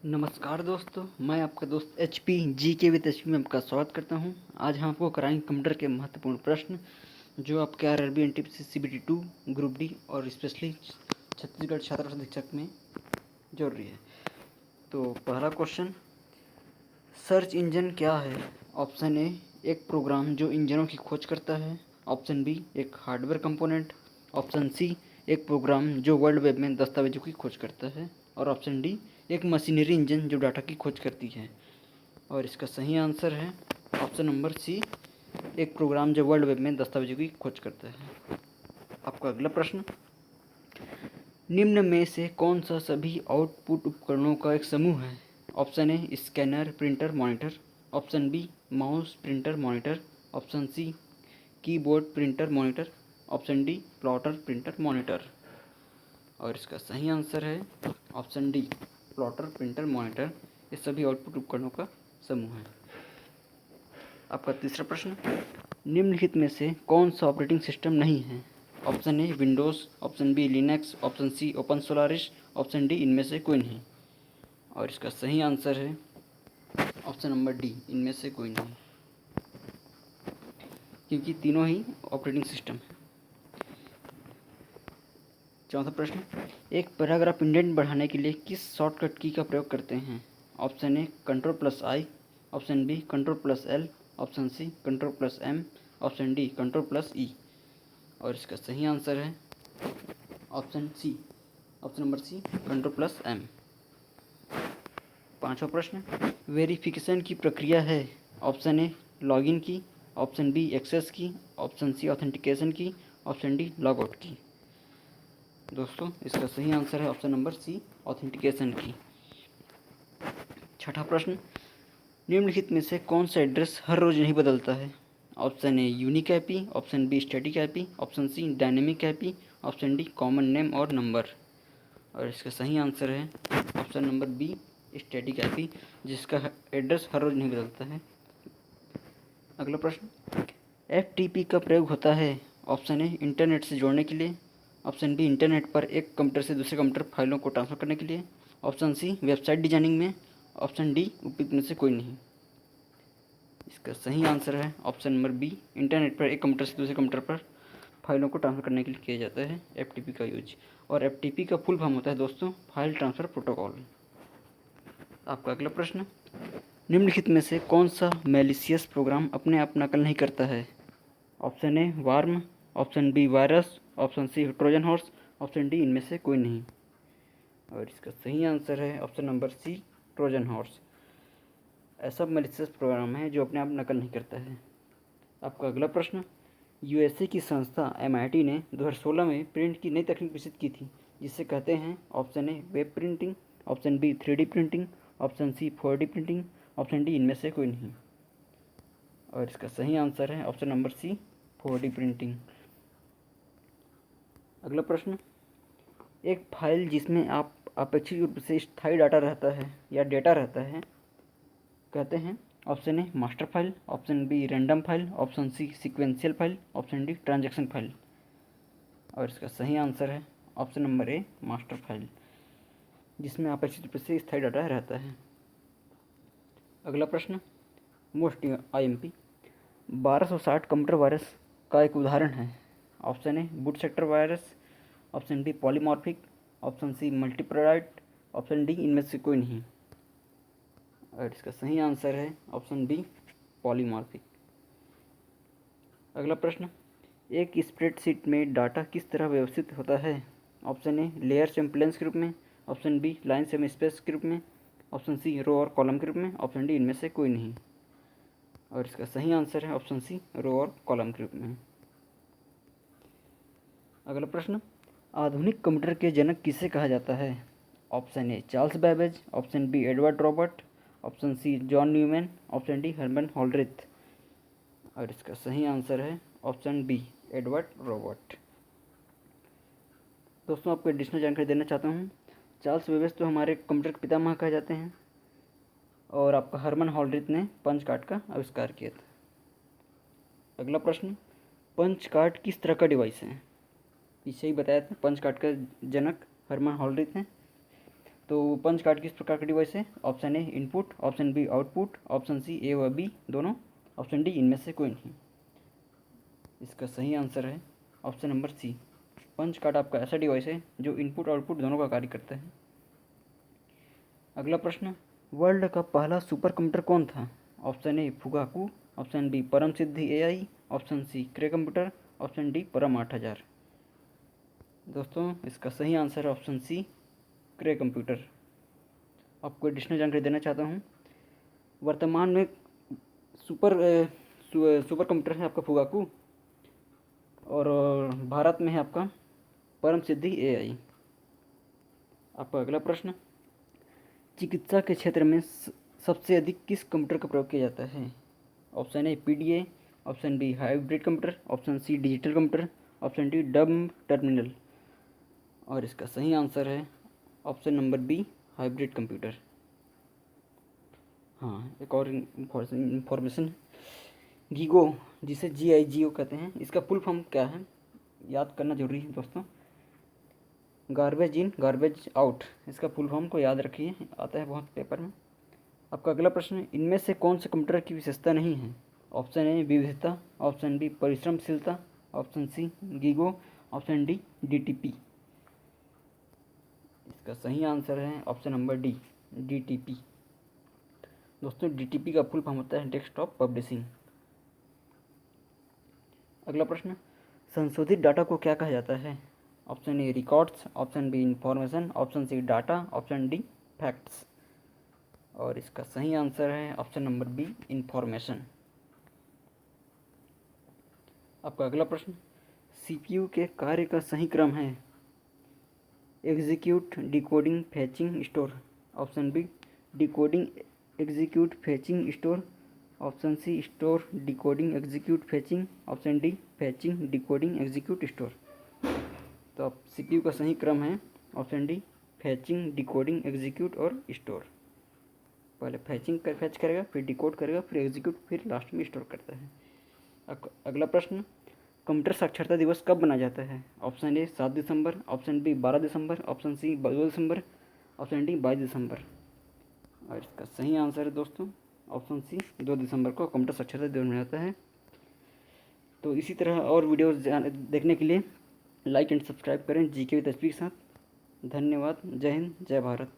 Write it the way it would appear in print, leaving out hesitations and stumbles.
नमस्कार दोस्तों, मैं आपका दोस्त HP जी के विद HP में आपका स्वागत करता हूं। आज हम आपको कराएंगे कंप्यूटर के महत्वपूर्ण प्रश्न जो आपके RRB NTPC CBT 2 group D और स्पेशली छत्तीसगढ़ छात्र शिक्षक में जरूरी है। तो पहला क्वेश्चन, सर्च इंजन क्या है? ऑप्शन ए, एक प्रोग्राम जो इंजनों की खोज करता है। ऑप्शन बी, एक हार्डवेयर कंपोनेंट। ऑप्शन सी, एक प्रोग्राम जो वर्ल्ड वेब में दस्तावेजों की खोज करता है। और ऑप्शन डी, एक मशीनरी इंजन जो डाटा की खोज करती है। और इसका सही आंसर है ऑप्शन नंबर सी, एक प्रोग्राम जो वर्ल्ड वेब में दस्तावेजों की खोज करता है। आपका अगला प्रश्न, निम्न में से कौन सा सभी आउटपुट उपकरणों का एक समूह है? Option A, scanner printer monitor. Option B, mouse printer monitor. Option C, keyboard printer monitor. Option D, plotter printer monitor. और इसका सही आंसर है option D, plotter printer monitor. ये सभी आउटपुट उपकरणों का समूह है। आपका तीसरा प्रश्न, निम्नलिखित में से कौन सा ऑपरेटिंग सिस्टम नहीं है? Option A, Windows. Option B, Linux. Option C, open Solaris. Option D, इनमें से कोई नहीं। और इसका सही आंसर है ऑप्शन नंबर डी, इनमें से कोई नहीं, क्योंकि तीनों ही ऑपरेटिंग सिस्टम है। चौथा प्रश्न, एक पैराग्राफ इंडेंट बढ़ाने के लिए किस शॉर्टकट की का प्रयोग करते हैं? Option A, Ctrl+I। Option B, Ctrl+L। Option C, Ctrl+M। Option D, Ctrl+E। और इसका सही आंसर है option C, option number C, Ctrl+M। पांचवा प्रश्न, वेरिफिकेशन की प्रक्रिया है। ऑप्शन ए, लॉगिन की। ऑप्शन बी, एक्सेस की। ऑप्शन सी, ऑथेंटिकेशन की। ऑप्शन डी, लॉगआउट की। दोस्तों, इसका सही आंसर है ऑप्शन नंबर सी, ऑथेंटिकेशन की। छठा प्रश्न, निम्नलिखित में से कौन सा एड्रेस हर रोज नहीं बदलता है? Option A, unique IP. Option B, static IP. Option C, dynamic IP. Option D, common name और नंबर। और इसका सही आंसर है option number B, static IP, जिसका एड्रेस हर रोज नहीं बदलता है। अगला प्रश्न, FTP का प्रयोग होता है। ऑप्शन ए, इंटरनेट से जोड़ने के लिए। ऑप्शन बी, इंटरनेट पर एक कंप्यूटर से दूसरे कंप्यूटर फाइलों को ट्रांसफ़र करने के लिए। ऑप्शन सी, वेबसाइट डिजाइनिंग में। ऑप्शन डी, उपयुक्त में से कोई नहीं। इसका सही आंसर है ऑप्शन नंबर बी, इंटरनेट पर एक कंप्यूटर से दूसरे कंप्यूटर पर फाइलों को ट्रांसफ़र करने के लिए किया जाता है FTP का यूज। और FTP का फुल फॉर्म होता है दोस्तों, फाइल ट्रांसफ़र प्रोटोकॉल। आपका अगला प्रश्न, निम्नलिखित में से कौन सा मैलिशियस प्रोग्राम अपने आप नकल नहीं करता है? Option A, worm. Option B, virus. Option C, Trojan horse. Option D, इनमें से कोई नहीं। और इसका सही आंसर है option number C, Trojan horse. ऐसा मैलिशियस प्रोग्राम है जो अपने आप नकल नहीं करता है। आपका अगला प्रश्न, USA की संस्था MIT ने 2016 में प्रिंट की नई तकनीक विकसित की थी, जिसे कहते हैं। Option A, web printing. Option B, 3D printing. Option C, 4D printing. Option D, इनमें से कोई नहीं। और इसका सही आंसर है ऑप्शन नंबर सी, 4D प्रिंटिंग। अगला प्रश्न, एक फाइल जिसमें आप अपेक्षित रूप से स्थायी डाटा रहता है या डेटा रहता है कहते हैं। Option A, master file. Option B, random file. Option C, sequential file. Option D, transaction file. और इसका सही आंसर है option number A, master file, जिसमें अपेक्षित रूप से स्थायी डाटा रहता है। अगला प्रश्न, मोस्ट IMP, 1260 कंप्यूटर वायरस का एक उदाहरण है। Option A, boot sector virus. Option B, polymorphic. Option C, multipartite. Option D, इनमें से कोई नहीं। और इसका सही आंसर है ऑप्शन बी, पॉलीमॉर्फिक। अगला प्रश्न, एक स्प्रेडशीट में डाटा किस तरह व्यवस्थित होता है? ऑप्शन ए, लेयर सेम्पलेंस के रूप में। Option B, line same space के रूप में। ऑप्शन सी, रो और कॉलम के रूप में। ऑप्शन डी, इनमें से कोई नहीं। और इसका सही आंसर है ऑप्शन सी, रो और कॉलम के रूप में। अगला प्रश्न, आधुनिक कंप्यूटर के जनक किसे कहा जाता है? Option A, Charles Babbage. Option B, Edward Robert. Option C, John Newman. Option D, Herman Hollerith. और इसका सही आंसर है ऑप्शन बी, एडवर्ड रॉबर्ट। दोस्तों, आपको एडिशनल जानकारी देना चाहता हूँ। चार्ल्स बैबेज तो हमारे कंप्यूटर के पितामह कहे जाते हैं, और आपका हर्मन होल्ड्रिथ ने पंच कार्ड का आविष्कार किया था। अगला प्रश्न, पंच कार्ड किस तरह का डिवाइस है? पीछे ही बताया था, पंच कार्ड का जनक हर्मन होल्ड्रिथ हैं। तो पंच कार्ड किस प्रकार का डिवाइस है? Option A input, option B output, option C A व बी दोनों, ऑप्शन डी इनमें से कोई नहीं। इसका सही आंसर है option number C. Punch card आपका ऐसा डिवाइस है जो इनपुट आउटपुट दोनों का कार्य करता है। अगला प्रश्न, वर्ल्ड का पहला सुपर कंप्यूटर कौन था? Option A Fugaku, option B Param Siddhi AI, option C Cray computer, option D Param 8000। दोस्तों इसका सही आंसर है ऑप्शन सी क्रे कंप्यूटर। आपको एडिशनल जानकारी देना चाहता हूँ, वर्तमान में सुपर सुपर कंप्यूटर है आपका फुगाकू, और भारत में है आपका परम सिद्धि एआई। आपका अगला प्रश्न, चिकित्सा के क्षेत्र में सबसे अधिक किस कंप्यूटर का प्रयोग किया जाता है? Option A PDA, option B hybrid computer, option C digital computer, option D dumb terminal. और इसका सही आंसर है option number B hybrid computer. हाँ, एक और इंफॉर्मेशन, गीगो जिसे GIGO कहते हैं, इसका फुल फॉर्म क्या है याद करना जरूरी है दोस्तों। गार्बेज इन गार्बेज आउट, इसका फुल फॉर्म को याद रखिए, आता है बहुत पेपर में। आपका अगला प्रश्न, इनमें से कौन से कंप्यूटर की विशेषता नहीं है? ऑप्शन ए विविधता, ऑप्शन बी परिश्रमशीलता, option C GIGO, option D DTP। इसका सही आंसर है ऑप्शन नंबर डी DTP। दोस्तों DTP का फुल फॉर्म होता है डेस्कटॉप पब्लिशिंग। अगला प्रश्न, संशोधित डाटा को क्या कहा जाता है? Option A records, option B information, option C data, option D facts. और इसका सही आंसर है ऑप्शन नंबर बी इंफॉर्मेशन। आपका अगला प्रश्न, CPU के कार्य का सही क्रम है? Execute, decoding, fetching, store. Option B decoding, execute, fetching, store, option C store, decoding, execute, fetching, option D fetching, decoding, execute, store. तो अब CPU का सही क्रम है option D fetching, decoding, execute और स्टोर। पहले फैच करेगा, फिर डिकोड करेगा, फिर एग्जीक्यूट, फिर लास्ट में स्टोर करता है। अगला प्रश्न, कंप्यूटर साक्षरता दिवस कब मनाया जाता है? ऑप्शन ए 7 दिसंबर, ऑप्शन बी 12 दिसंबर, ऑप्शन सी 2 दिसंबर, ऑप्शन डी 22 दिसंबर। और इसका सही आंसर है दोस्तों ऑप्शन सी 2 दिसंबर को कंप्यूटर साक्षरता दिवस मनाया जाता है। तो इसी तरह और वीडियोस देखने के लिए लाइक एंड सब्सक्राइब करें GK विद तस्वीर के साथ। धन्यवाद। जय हिंद, जय भारत।